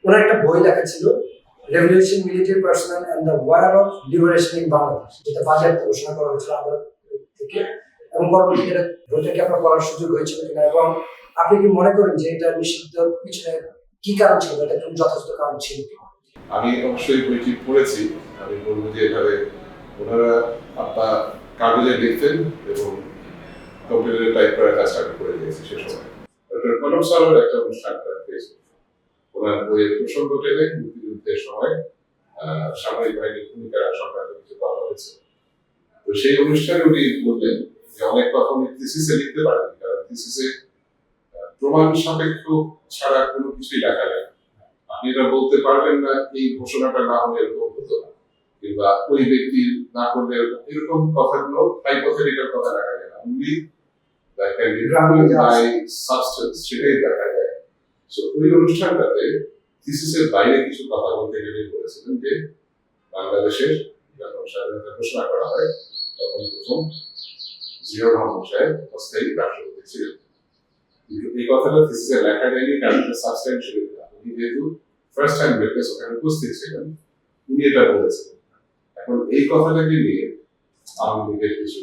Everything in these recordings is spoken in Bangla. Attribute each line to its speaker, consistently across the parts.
Speaker 1: ওনার একটা বই লেখা ছিল revolution military personnel and the war of liberation in Bangladesh, যেটা বাজেয়াপ্ত ঘোষণা করা হয়েছিল আদালত থেকে, এবং পরবর্তীতে বইটাকে আপনার পড়ার সুযোগ হয়েছিল কিনা, এবং আপনি কি মনে করেন যে এটা নিষিদ্ধ পিছনে কি কারণ ছিল, এটা খুব যথেষ্ট কারণ ছিল?
Speaker 2: আমি অবশ্যই বইটি পড়েছি। আমি বলবো যে এভাবে ওনারা আপনার কাগজে লিখতেন এবং কম্পিউটারে টাইপ করার কাজটা করে দিয়েছে সে সময়। কলম সালের একটা অনুষ্ঠান করা হয়েছে ওনার বইয়ের প্রসঙ্গ টেনে মুক্তিযুদ্ধের সময় সামরিক বাহিনীর ভূমিকা সংক্রান্ত কিছু কথা হয়েছে। তো সেই অনুষ্ঠানে উনি বললেন যে অনেক কথা উনি থিসিসে লিখতে পারেন, কারণ থিসিসে প্রমাণ সাপেক্ষ ছাড়া কোনো কিছুই লেখা যায় না। আপনি এটা বলতে পারবেন না এই ঘোষণাটা না হলে এরকম হতো না, কিংবা ওই ব্যক্তি না করলে এরকম কথাগুলো হাইপোথেটিক্যাল কথা লেখা যায় না। Only that can be proved by substance, সেটাই দেখা যায়। সো ওই অনুষ্ঠানটাতে থিসিসের বাইরে কিছু কথা বলতে গেলে বলেছিলেন যে বাংলাদেশের যখন স্বাধীনতা ঘোষণা করা হয় তখন প্রথম জিয়াউর রহমান সাহেব অস্থায়ী রাষ্ট্রপতি ছিলেন। কিন্তু এই কথাটা থিসিসে লেখা যায়নি, কারণ সাবস্টেন্সিয়াল। উনি যেহেতু ফার্স্ট টাইম উইটনেস ওখানে উপস্থিত ছিলেন, উনি এটা বলেছেন। এখন এই কথাটাকে নিয়ে আওয়ামী লীগের কিছু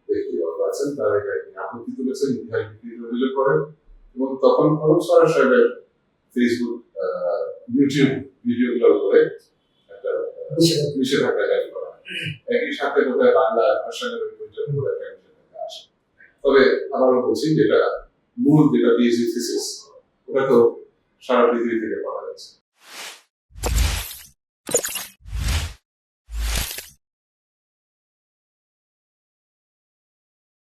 Speaker 2: ব্যক্তিগত আছেন, তারা এটা নিয়ে আপত্তি তুলেছেন, ইতিহাস বিকৃত অভিযোগ করেন, এবং তখন কলম সাহেবের ফেসবুক ইউটিউব ভিডিওগুলোর উপরে একটা নিষেধাজ্ঞা জারি করা হয়। একই সাথে বোধহয় বাংলা ভাষার বইটার উপরে একটা নিষেধাজ্ঞা আসে। তবে আবারও বলছি, যেটা মূল যেটা পিএইচডি থিসিস, ওটা তো সারা পৃথিবী থেকে পড়া যাচ্ছে।